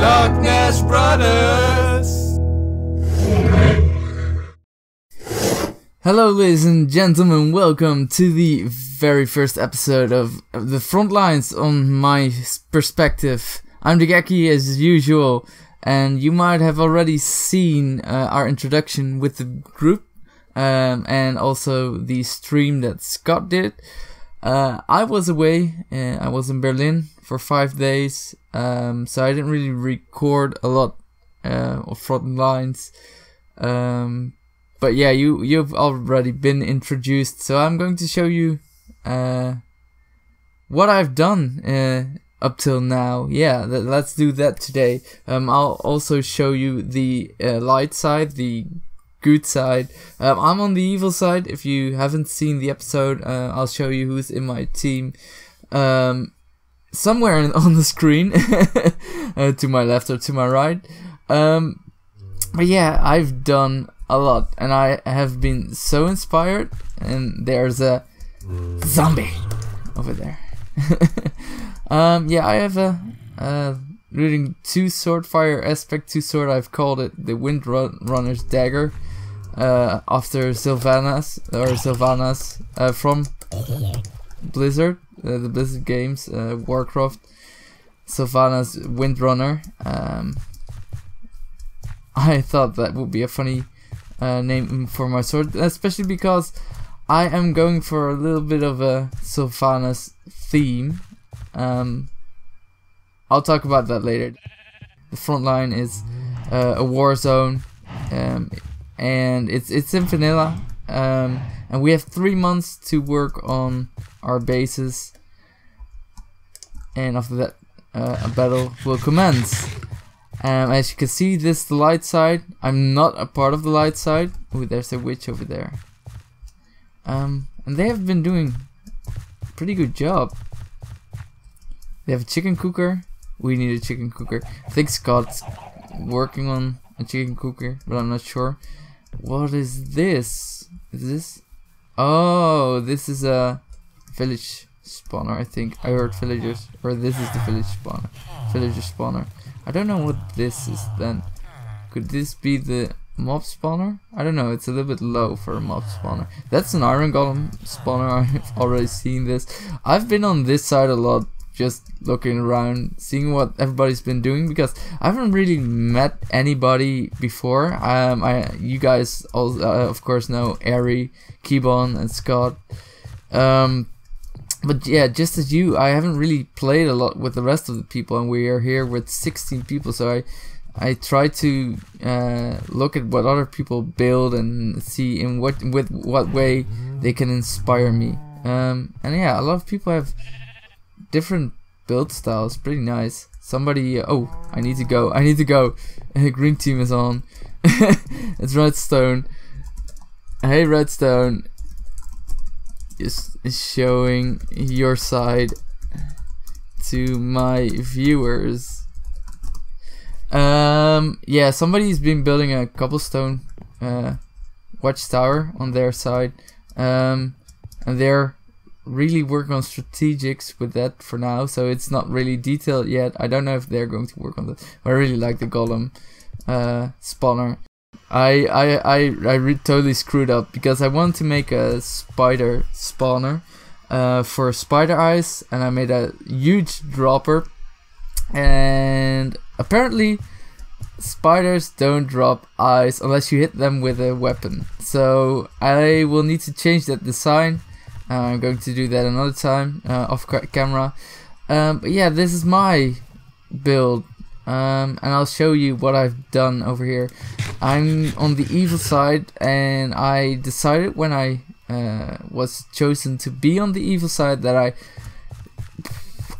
Lochtness Brothers. Hello ladies and gentlemen, welcome to the very first episode of the Frontlines on my perspective. I'm Dagekkie as usual, and you might have already seen our introduction with the group and also the stream that Scott did. I was away, I was in Berlin for 5 days, so I didn't really record a lot of Frontlines. But yeah, you've already been introduced, so I'm going to show you what I've done up till now. Yeah, let's do that today. I'll also show you the light side, the good side. I'm on the evil side. If you haven't seen the episode, I'll show you who's in my team somewhere on the screen to my left or to my right. But yeah, I've done a lot, and I have been so inspired. And there's a zombie over there. Yeah, I have a reading 2 sword fire aspect 2 sword. I've called it the Windrunner's dagger after Sylvannas from Blizzard, the Blizzard games, Warcraft. Sylvannas Windrunner. I thought that would be a funny name for my sword, especially because I am going for a little bit of a Sylvannas theme. I'll talk about that later. The Frontline is a war zone, and it's in vanilla, and we have 3 months to work on our bases, and after that a battle will commence. As you can see, this is the light side. I'm not a part of the light side. Ooh, there's a witch over there. And they have been doing a pretty good job. They have a chicken cooker. We need a chicken cooker. I think Scott's working on a chicken cooker, but I'm not sure. What is this? Is this? Oh, this is a village spawner, I think. I heard villagers, or this is the village spawner. Villager spawner. I don't know what this is then. Could this be the mob spawner? I don't know, it's a little bit low for a mob spawner. That's an iron golem spawner. I've already seen this. I've been on this side a lot, just looking around, seeing what everybody's been doing, because I haven't really met anybody before. You guys all of course know Ari, Kibon and Scott. But yeah, just as you, I haven't really played a lot with the rest of the people, and we are here with 16 people, so I try to look at what other people build and see in what way they can inspire me. And yeah, a lot of people have different build styles, pretty nice. Somebody, oh, I need to go. Green team is on. It's Redstone. Hey Redstone. Is showing your side to my viewers. Yeah, somebody's been building a cobblestone watchtower on their side, and they're really working on strategics with that for now, so it's not really detailed yet. I don't know if they're going to work on that, but I really like the golem spawner. I totally screwed up because I wanted to make a spider spawner for spider eyes, and I made a huge dropper, and apparently spiders don't drop eyes unless you hit them with a weapon. So I will need to change that design. I'm going to do that another time off camera. But yeah, this is my build. And I'll show you what I've done over here. I'm on the evil side, and I decided when I was chosen to be on the evil side that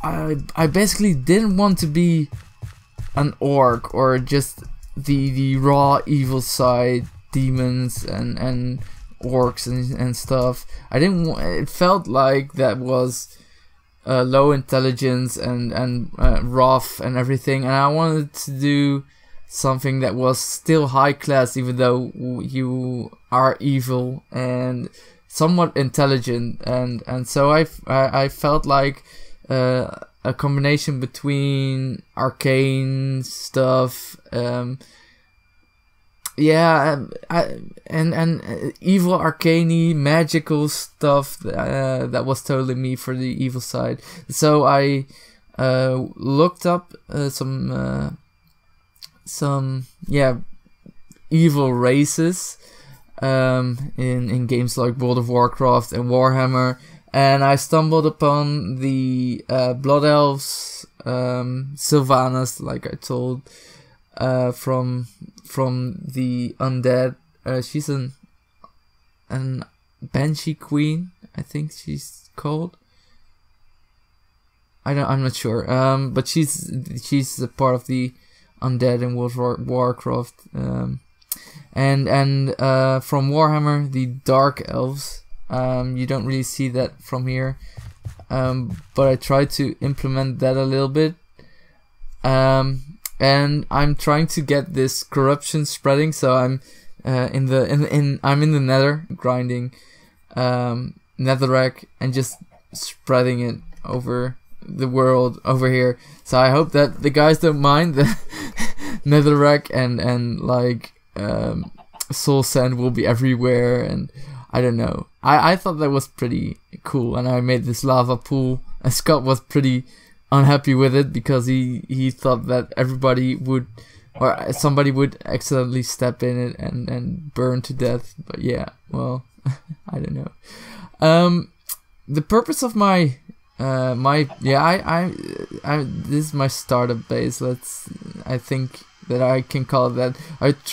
I basically didn't want to be an orc or just the raw evil side, demons and orcs and stuff. I didn't it felt like that was low intelligence and rough and everything, and I wanted to do something that was still high class, even though you are evil and somewhat intelligent, and so I felt like a combination between arcane stuff, yeah, and evil arcane magical stuff. That was totally me for the evil side. So I looked up some evil races in games like World of Warcraft and Warhammer, and I stumbled upon the Blood Elves, Sylvannas, like I told, from the undead. She's an Banshee Queen, I think she's called. I'm not sure. But she's a part of the undead in World of Warcraft. And from Warhammer, the Dark Elves. You don't really see that from here, but I tried to implement that a little bit. And I'm trying to get this corruption spreading. So I'm in the Nether grinding netherrack and just spreading it over the world over here. So I hope that the guys don't mind the netherrack and like soul sand will be everywhere, and I don't know. I thought that was pretty cool, and I made this lava pool, and Scott was pretty unhappy with it because he thought that everybody would, or somebody would accidentally step in it and burn to death. But yeah, well, I don't know. The purpose of my this is my startup base. I think that I can call it that.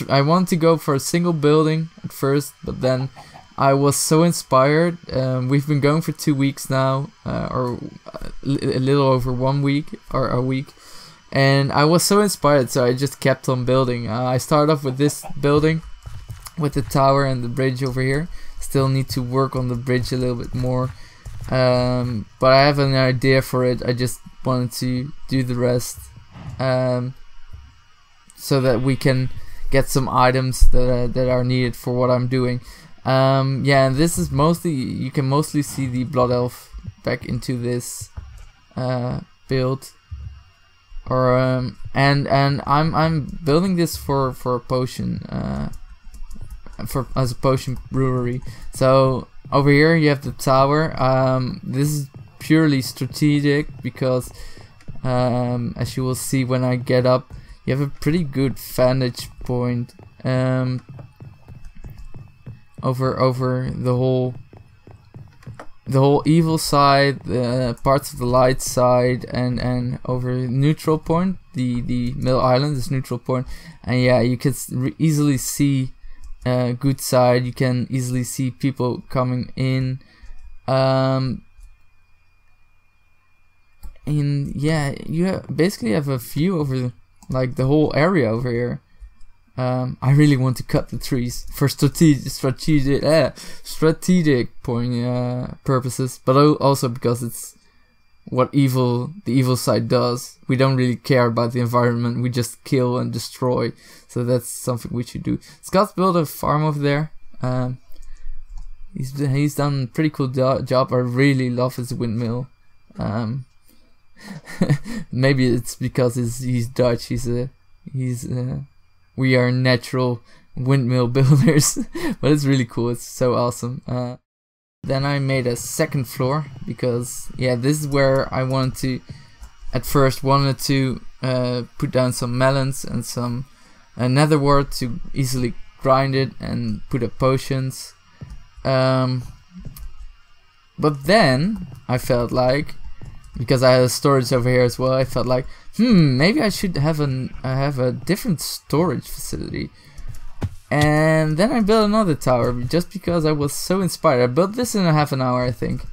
I want to go for a single building at first, but then I was so inspired. We've been going for 2 weeks now, or a little over 1 week or a week, and I was so inspired, so I just kept on building. I started off with this building with the tower and the bridge over here. Still need to work on the bridge a little bit more, but I have an idea for it. I just wanted to do the rest, so that we can get some items that are needed for what I'm doing. Yeah, and this is mostly, you can mostly see the Blood Elf back into this build, or and I'm building this for a potion, as a potion brewery. So over here you have the tower. This is purely strategic because as you will see when I get up, you have a pretty good vantage point over the whole evil side, parts of the light side, and over neutral point, the middle island is neutral point, and yeah, you can easily see good side. You can easily see people coming in, and yeah, you basically have a view over like the whole area over here. I really want to cut the trees for strategic point purposes, but also because it's what the evil side does. We don't really care about the environment. We just kill and destroy. So that's something we should do. Scott's built a farm over there. He's done a pretty cool job. I really love his windmill. Maybe it's because he's Dutch. We are natural windmill builders, but it's really cool. It's so awesome. Then I made a second floor because yeah, this is where I wanted to put down some melons and some nether wart to easily grind it and put up potions. But then I felt like, because I had a storage over here as well, I felt like, maybe I should have a different storage facility. And then I built another tower just because I was so inspired. I built this in half an hour, I think.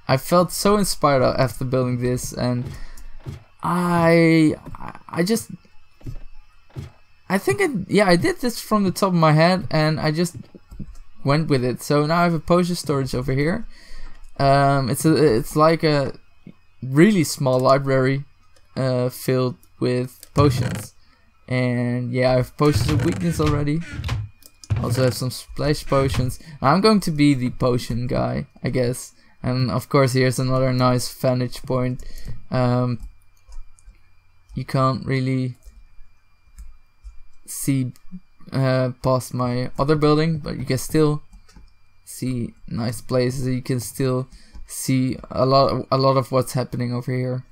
I felt so inspired after building this, and I did this from the top of my head, and I just went with it. So now I have a potion storage over here. It's like a really small library filled with potions, and yeah, I have potions of weakness already. Also have some splash potions. I'm going to be the potion guy, I guess, And of course here's another nice vantage point. You can't really see past my other building, but you can still see nice places. You can still see a lot of what's happening over here,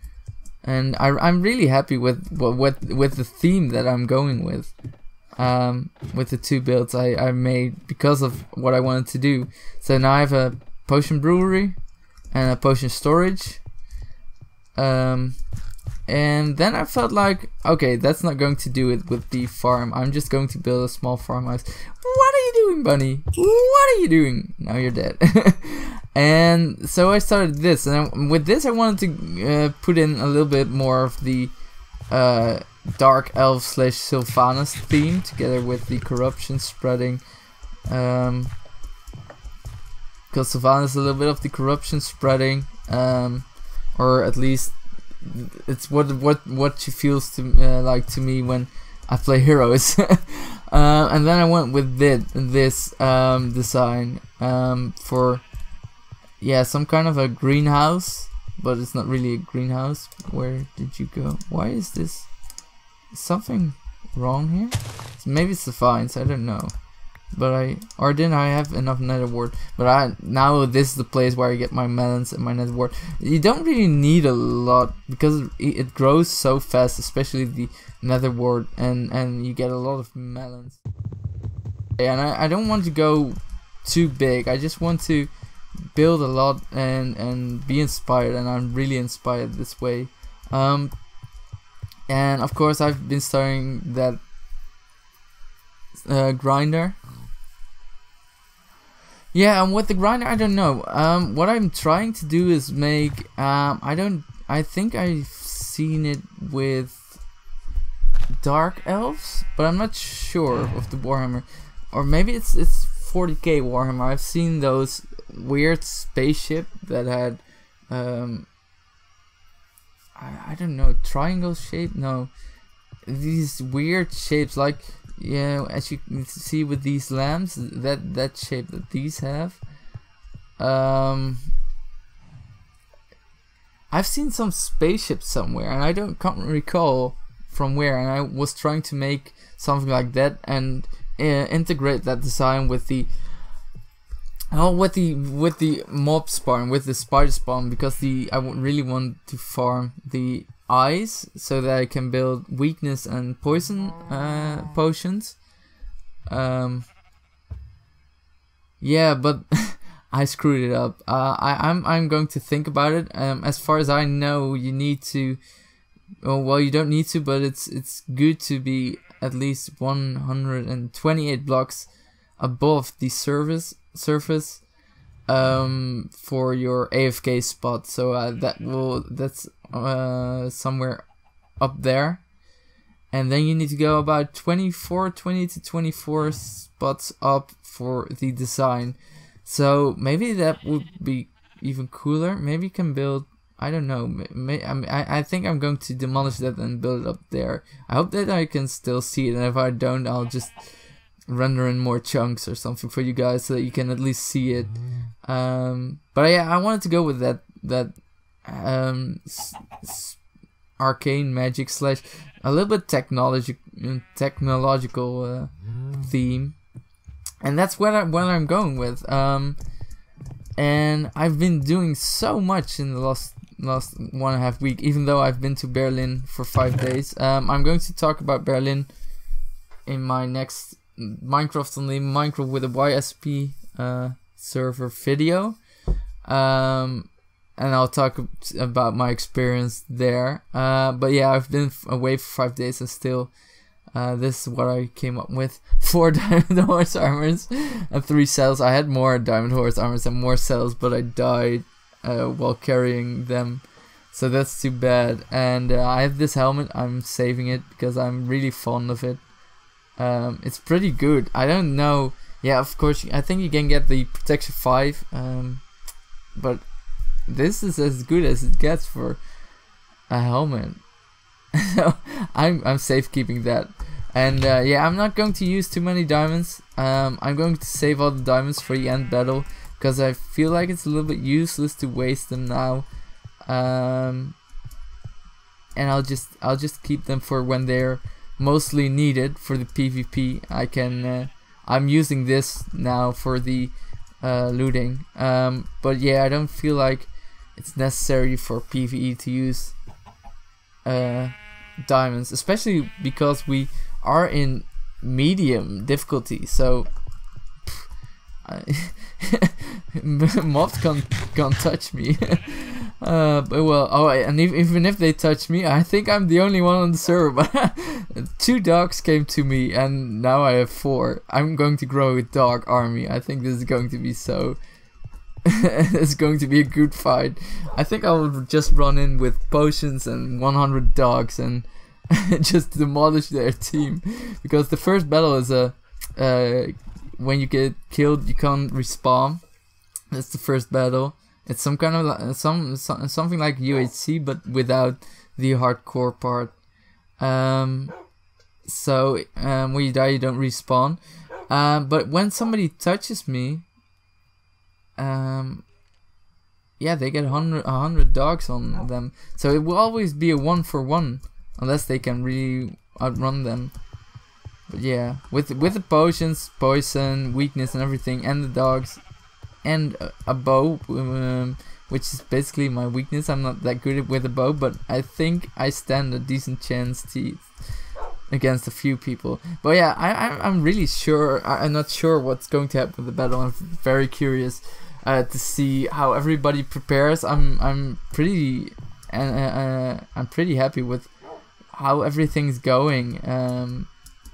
and I'm really happy with the theme that I'm going with the 2 builds I made because of what I wanted to do. So now I have a potion brewery and a potion storage, and then I felt like, okay, that's not going to do it with the farm. I'm just going to build a small farmhouse. What are you doing, bunny? What are you doing? Now you're dead. And so I started this, and with this I wanted to put in a little bit more of the dark elf / Sylvannas theme, together with the corruption spreading. Because Sylvannas is a little bit of the corruption spreading, or at least it's what she feels to like to me when I play heroes. And then I went with this design for some kind of a greenhouse, but it's not really a greenhouse. Where did you go? Why is this? Is something wrong here? Maybe it's the vines, I don't know. But didn't I have enough nether wart? But now this is the place where I get my melons and my nether wart. You don't really need a lot because it grows so fast, especially the nether wart, and you get a lot of melons. And I don't want to go too big. I just want to build a lot and be inspired, and I'm really inspired this way. And of course I've been starting that grinder. Yeah, and with the grinder, I don't know. What I'm trying to do is make I think I've seen it with dark elves, but I'm not sure of the Warhammer, or maybe it's 40k Warhammer. I've seen those weird spaceship that had I don't know, triangle shape. No, these weird shapes, like, yeah, as you can see with these lamps, that shape that these have. I've seen some spaceship somewhere, and I can't recall from where. And I was trying to make something like that and integrate that design with the with the mob spawn, with the spider spawn, because I really want to farm the eyes so that I can build weakness and poison potions. Yeah, but I screwed it up. I'm going to think about it. As far as I know, you need to. Oh, well, you don't need to, but it's good to be at least 128 blocks above the surface for your AFK spot. So that's somewhere up there, and then you need to go about 20 to 24 spots up for the design. So maybe that would be even cooler. Maybe you can build, I don't know, I think I'm going to demolish that and build it up there. I hope that I can still see it, and if I don't, I'll just render in more chunks or something for you guys so that you can at least see it. But yeah, I wanted to go with that arcane magic / a little bit technological theme, and that's what I'm going with. And I've been doing so much in the last 1.5 weeks, even though I've been to Berlin for 5 days. I'm going to talk about Berlin in my next Minecraft only Minecraft with a YSP server video, and I'll talk about my experience there. But yeah, I've been away for 5 days, and still this is what I came up with: 4 diamond horse armors and 3 cells. I had more diamond horse armors and more cells, but I died while carrying them, so that's too bad. And I have this helmet. I'm saving it because I'm really fond of it. It's pretty good. I don't know. Yeah, of course, I think you can get the protection 5, but this is as good as it gets for a helmet. So I'm safe keeping that. And yeah, I'm not going to use too many diamonds. I'm going to save all the diamonds for the end battle, because I feel like it's a little bit useless to waste them now. And I'll just keep them for when they're mostly needed for the PvP. I'm using this now for the looting. But yeah, I don't feel like it's necessary for PvE to use diamonds, especially because we are in medium difficulty, so mobs can't touch me. But well, oh, and even if they touch me, I think I'm the only one on the server. 2 dogs came to me, and now I have 4. I'm going to grow a dog army. I think this is going to be so. It's going to be a good fight. I think I'll just run in with potions and 100 dogs and just demolish their team, because the first battle is when you get killed you can't respawn. That's the first battle. It's some kind of something like UHC, but without the hardcore part. So when you die you don't respawn. But when somebody touches me, yeah, they get 100 dogs on them. So it will always be a 1-for-1, unless they can really outrun them. But yeah, with the potions, poison, weakness, and everything, and the dogs, and a bow, which is basically my weakness. I'm not that good with a bow, but I think I stand a decent chance against a few people. But yeah, I'm really sure. I'm not sure what's going to happen with the battle. I'm very curious to see how everybody prepares. I'm pretty happy with how everything's going.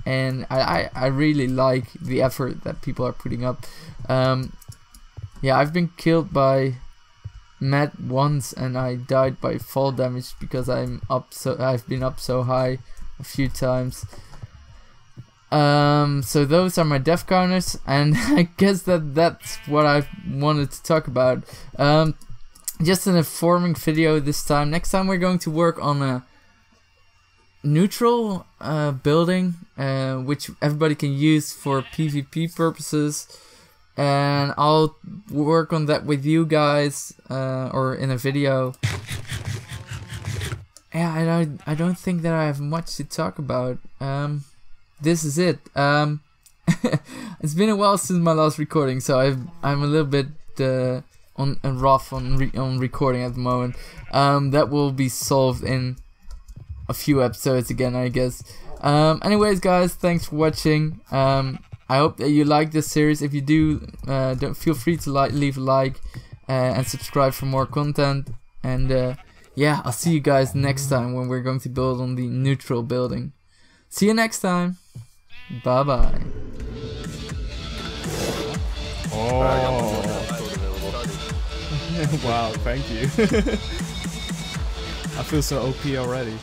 And I really like the effort that people are putting up. Yeah, I've been killed by Matt once, and I died by fall damage because I've been up so high a few times. So those are my death counters, and I guess that's what I wanted to talk about. Just an informing video this time. Next time we're going to work on a neutral building, which everybody can use for PvP purposes, and I'll work on that with you guys, or in a video. Yeah, I don't think that I have much to talk about. This is it. It's been a while since my last recording, so I'm a little bit rough on recording at the moment. That will be solved in a few episodes again, I guess. Anyways, guys, thanks for watching. I hope that you like this series. If you do, don't feel free to leave a like and subscribe for more content. And yeah, I'll see you guys next time when we're going to build on the neutral building. See you next time. Bye bye. Oh. Wow, thank you. I feel so OP already.